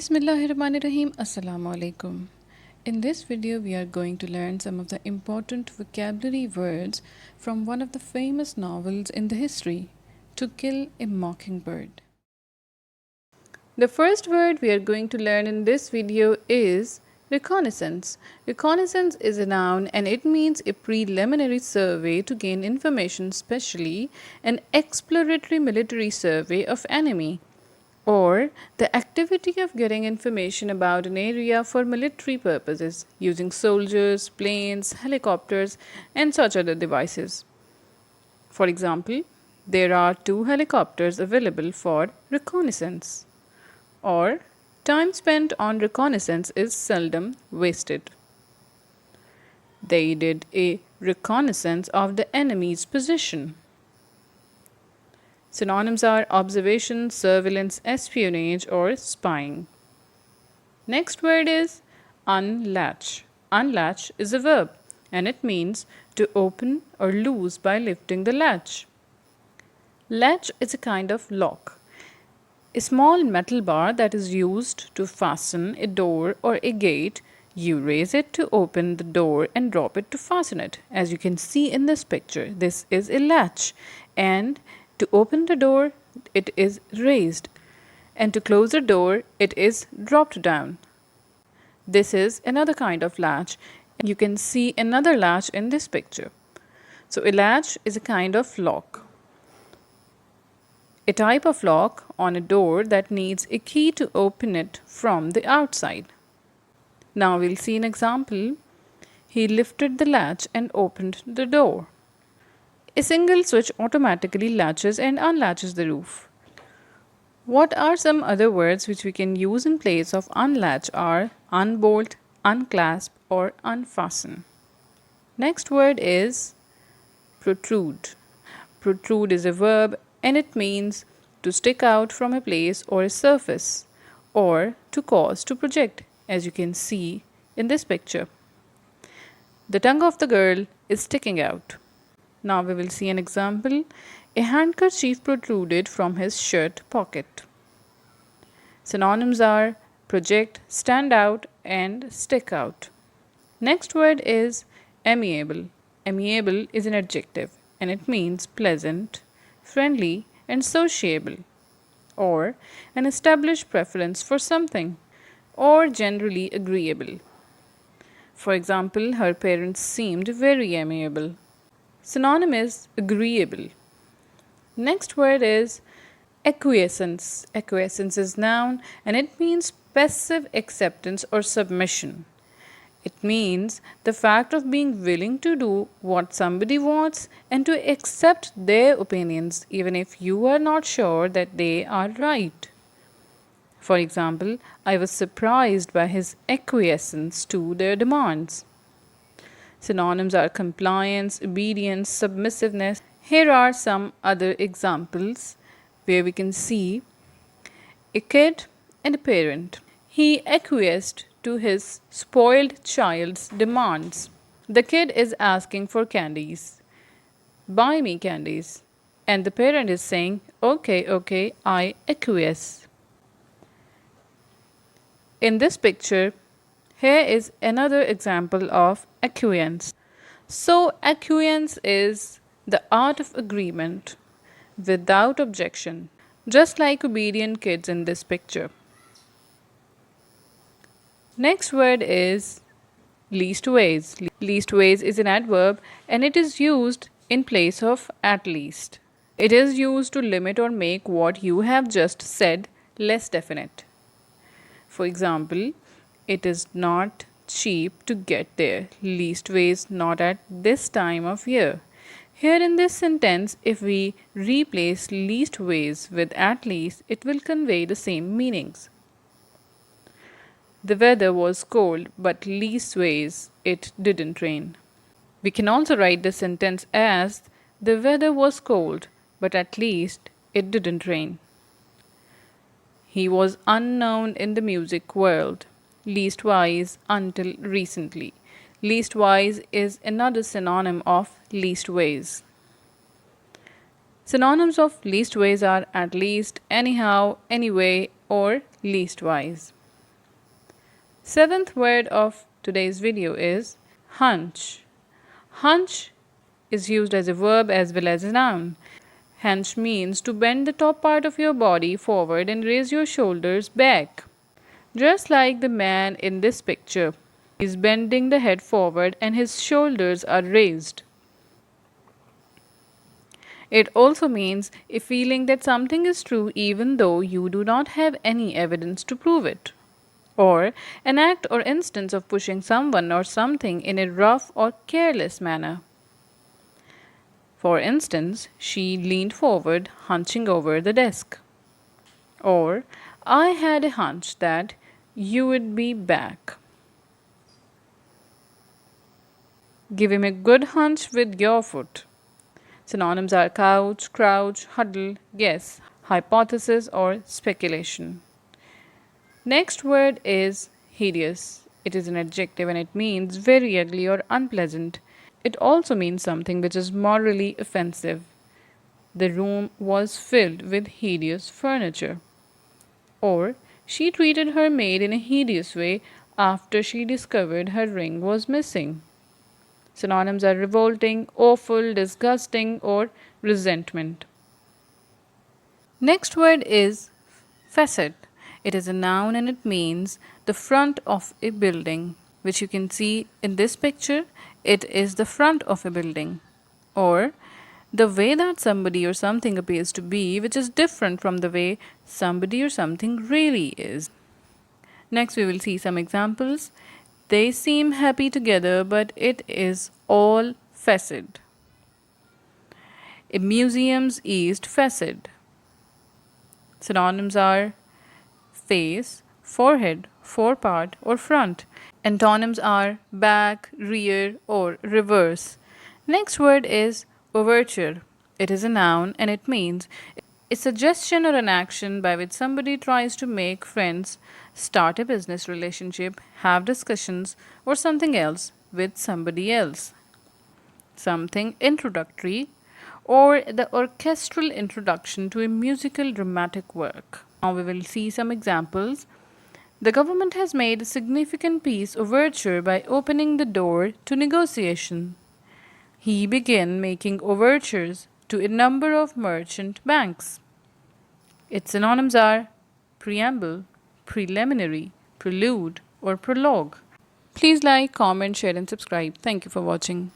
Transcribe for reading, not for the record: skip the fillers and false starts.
Bismillahirrahmanirrahim. Assalamu alaikum. In this video, we are going to learn some of the important vocabulary words from one of the famous novels in the history, To Kill a Mockingbird. The first word we are going to learn in this video is reconnaissance. Reconnaissance is a noun and it means a preliminary survey to gain information, especially an exploratory military survey of enemy, or the activity of getting information about an area for military purposes using soldiers, planes, helicopters, and such other devices. For example, there are 2 helicopters available for reconnaissance, or time spent on reconnaissance is seldom wasted. They did a reconnaissance of the enemy's position. Synonyms are observation, surveillance, espionage, or spying. Next word is unlatch. Unlatch is a verb and it means to open or loose by lifting the latch. Latch is a kind of lock, a small metal bar that is used to fasten a door or a gate. You raise it to open the door and drop it to fasten it. As you can see in this picture, this is a latch, and to open the door, it is raised, and to close the door, it is dropped down. This is another kind of latch. You can see another latch in this picture. So a latch is a kind of lock, a type of lock on a door that needs a key to open it from the outside. Now we'll see an example. He lifted the latch and opened the door. A single switch automatically latches and unlatches the roof. What are some other words which we can use in place of unlatch are unbolt, unclasp, or unfasten. Next word is protrude. Protrude is a verb and it means to stick out from a place or a surface, or to cause to project, as you can see in this picture. The tongue of the girl is sticking out. Now we will see an example. A handkerchief protruded from his shirt pocket. Synonyms are project, stand out, and stick out. Next word is amiable. Amiable is an adjective and it means pleasant, friendly, and sociable, or an established preference for something, or generally agreeable. For example, her parents seemed very amiable. Synonym is agreeable. Next word is acquiescence. Acquiescence is noun and it means passive acceptance or submission. It means the fact of being willing to do what somebody wants and to accept their opinions even if you are not sure that they are right. For example, I was surprised by his acquiescence to their demands. Synonyms are compliance, obedience, submissiveness. Here are some other examples where we can see a kid and a parent. He acquiesced to his spoiled child's demands. The kid is asking for candies. Buy me candies. And the parent is saying, okay, I acquiesce. In this picture, here is another example of acquiescence. So, acquiescence is the art of agreement without objection, just like obedient kids in this picture. Next word is leastways. Leastways is an adverb and it is used in place of at least. It is used to limit or make what you have just said less definite. For example, it is not cheap to get there. Leastways not at this time of year. Here in this sentence, if we replace leastways with at least, it will convey the same meanings. The weather was cold, but leastways it didn't rain. We can also write the sentence as the weather was cold, but at least it didn't rain. He was unknown in the music world, leastwise until recently. Leastwise is another synonym of leastways. Synonyms of leastways are at least, anyhow, anyway, or leastwise. Seventh word of today's video is hunch. Hunch is used as a verb as well as a noun. Hunch means to bend the top part of your body forward and raise your shoulders back. Just like the man in this picture. He is bending the head forward and his shoulders are raised. It also means a feeling that something is true even though you do not have any evidence to prove it. Or an act or instance of pushing someone or something in a rough or careless manner. For instance, she leaned forward, hunching over the desk. Or, I had a hunch that you would be back. Give him a good hunch with your foot. Synonyms are couch, crouch, huddle, guess, hypothesis, or speculation. Next word is hideous. It is an adjective and it means very ugly or unpleasant. It also means something which is morally offensive. The room was filled with hideous furniture. Or, she treated her maid in a hideous way after she discovered her ring was missing. Synonyms are revolting, awful, disgusting, or resentment. Next word is facade. It is a noun and it means the front of a building, which you can see in this picture. It is the front of a building, or the way that somebody or something appears to be, which is different from the way somebody or something really is. Next, we will see some examples. They seem happy together, but it is all facade. A museum's east facade. Synonyms are face, forehead, forepart, or front. Antonyms are back, rear, or reverse. Next word is overture. It is a noun and it means a suggestion or an action by which somebody tries to make friends, start a business relationship, have discussions, or something else with somebody else. Something introductory, or the orchestral introduction to a musical dramatic work. Now we will see some examples. The government has made a significant peace overture by opening the door to negotiation. He began making overtures to a number of merchant banks. Its synonyms are preamble, preliminary, prelude, or prologue. Please like, comment, share, and subscribe. Thank you for watching.